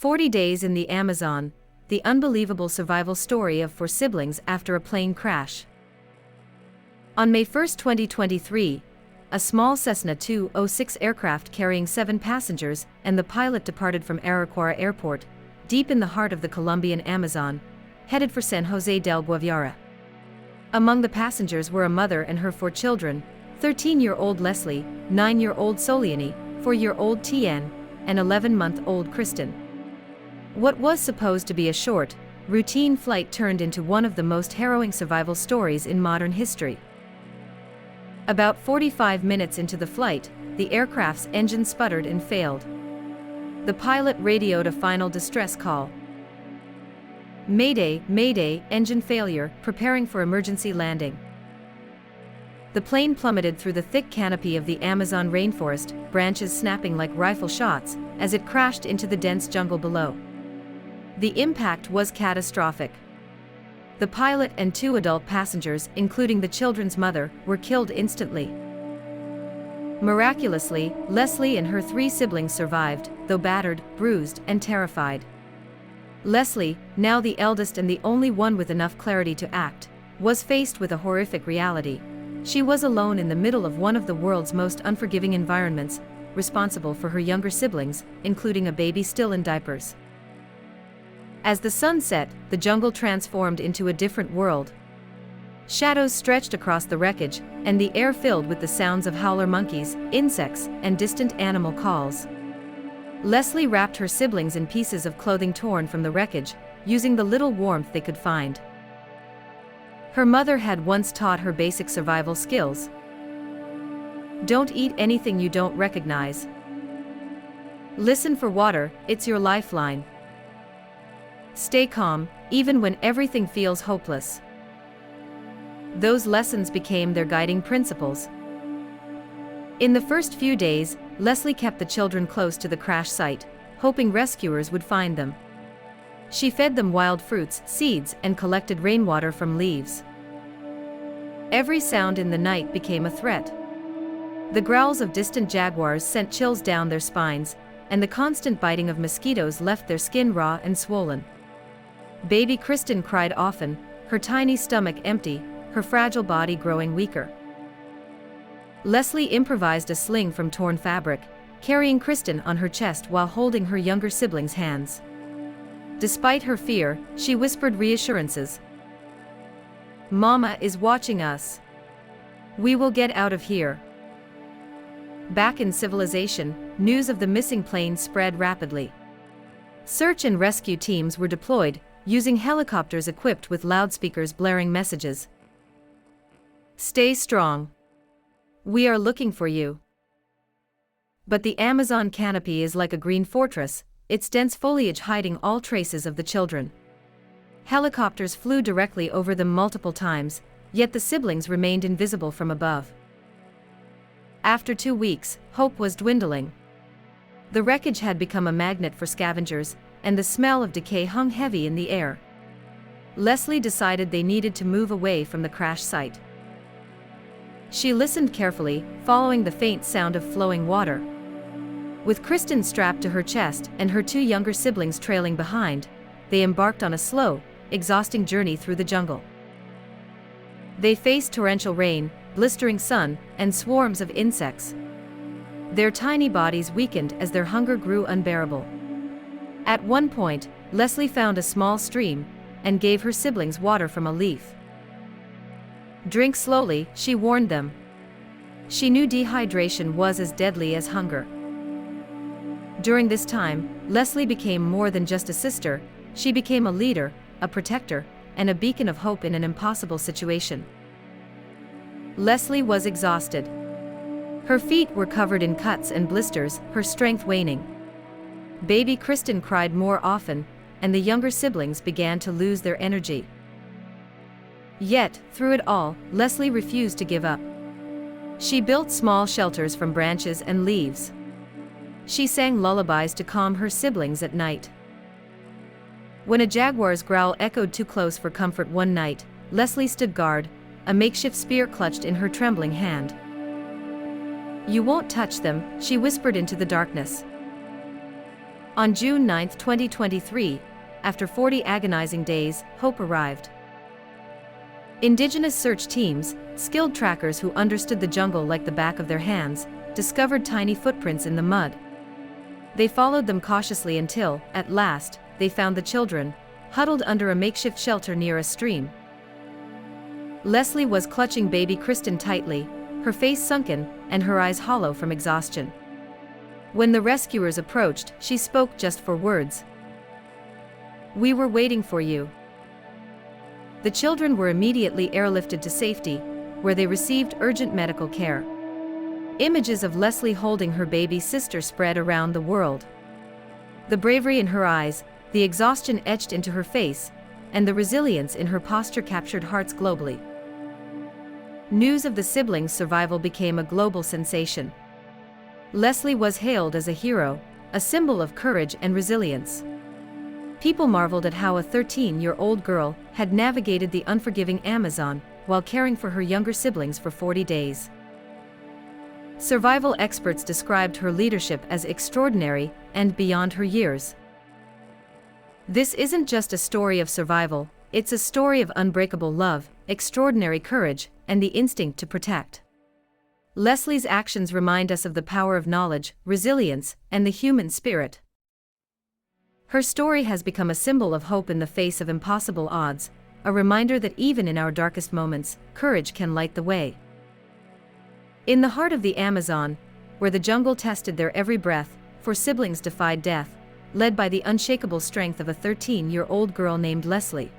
40 Days in the Amazon, the unbelievable survival story of four siblings after a plane crash. On May 1, 2023, a small Cessna 206 aircraft carrying 7 passengers and the pilot departed from Araraquara Airport, deep in the heart of the Colombian Amazon, headed for San Jose del Guaviare. Among the passengers were a mother and her 4 children, 13-year-old Leslie, 9-year-old Soliani, 4-year-old Tian, and 11-month-old Kristen. What was supposed to be a short, routine flight turned into one of the most harrowing survival stories in modern history. About 45 minutes into the flight, the aircraft's engine sputtered and failed. The pilot radioed a final distress call. "Mayday, Mayday, engine failure, preparing for emergency landing." The plane plummeted through the thick canopy of the Amazon rainforest, branches snapping like rifle shots, as it crashed into the dense jungle below. The impact was catastrophic. The pilot and 2 adult passengers, including the children's mother, were killed instantly. Miraculously, Leslie and her 3 siblings survived, though battered, bruised, and terrified. Leslie, now the eldest and the only one with enough clarity to act, was faced with a horrific reality. She was alone in the middle of one of the world's most unforgiving environments, responsible for her younger siblings, including a baby still in diapers. As the sun set, the jungle transformed into a different world. Shadows stretched across the wreckage, and the air filled with the sounds of howler monkeys, insects, and distant animal calls. Leslie wrapped her siblings in pieces of clothing torn from the wreckage, using the little warmth they could find. Her mother had once taught her basic survival skills. Don't eat anything you don't recognize. Listen for water, it's your lifeline. Stay calm, even when everything feels hopeless. Those lessons became their guiding principles. In the first few days, Leslie kept the children close to the crash site, hoping rescuers would find them. She fed them wild fruits, seeds, and collected rainwater from leaves. Every sound in the night became a threat. The growls of distant jaguars sent chills down their spines, and the constant biting of mosquitoes left their skin raw and swollen. Baby Kristen cried often, her tiny stomach empty, her fragile body growing weaker. Leslie improvised a sling from torn fabric, carrying Kristen on her chest while holding her younger siblings' hands. Despite her fear, she whispered reassurances. "Mama is watching us. We will get out of here." Back in civilization, news of the missing plane spread rapidly. Search and rescue teams were deployed, using helicopters equipped with loudspeakers blaring messages. "Stay strong. We are looking for you." But the Amazon canopy is like a green fortress, its dense foliage hiding all traces of the children. Helicopters flew directly over them multiple times, yet the siblings remained invisible from above. After 2 weeks, hope was dwindling. The wreckage had become a magnet for scavengers, and the smell of decay hung heavy in the air. Leslie decided they needed to move away from the crash site. She listened carefully, following the faint sound of flowing water. With Kristen strapped to her chest and her 2 younger siblings trailing behind, they embarked on a slow, exhausting journey through the jungle. They faced torrential rain, blistering sun, and swarms of insects. Their tiny bodies weakened as their hunger grew unbearable. At one point, Leslie found a small stream and gave her siblings water from a leaf. "Drink slowly," she warned them. She knew dehydration was as deadly as hunger. During this time, Leslie became more than just a sister, she became a leader, a protector, and a beacon of hope in an impossible situation. Leslie was exhausted. Her feet were covered in cuts and blisters, her strength waning. Baby Kristen cried more often, and the younger siblings began to lose their energy. Yet, through it all, Leslie refused to give up. She built small shelters from branches and leaves. She sang lullabies to calm her siblings at night. When a jaguar's growl echoed too close for comfort one night, Leslie stood guard, a makeshift spear clutched in her trembling hand. "You won't touch them," she whispered into the darkness. On June 9, 2023, after 40 agonizing days, hope arrived. Indigenous search teams, skilled trackers who understood the jungle like the back of their hands, discovered tiny footprints in the mud. They followed them cautiously until, at last, they found the children, huddled under a makeshift shelter near a stream. Leslie was clutching baby Kristen tightly, her face sunken, and her eyes hollow from exhaustion. When the rescuers approached, she spoke just 4 words. "We were waiting for you." The children were immediately airlifted to safety, where they received urgent medical care. Images of Leslie holding her baby sister spread around the world. The bravery in her eyes, the exhaustion etched into her face, and the resilience in her posture captured hearts globally. News of the siblings' survival became a global sensation. Leslie was hailed as a hero, a symbol of courage and resilience. People marveled at how a 13-year-old girl had navigated the unforgiving Amazon while caring for her younger siblings for 40 days. Survival experts described her leadership as extraordinary and beyond her years. This isn't just a story of survival, it's a story of unbreakable love, extraordinary courage, and the instinct to protect. Leslie's actions remind us of the power of knowledge, resilience, and the human spirit. Her story has become a symbol of hope in the face of impossible odds, a reminder that even in our darkest moments, courage can light the way. In the heart of the Amazon, where the jungle tested their every breath, 4 siblings defied death, led by the unshakable strength of a 13-year-old girl named Leslie.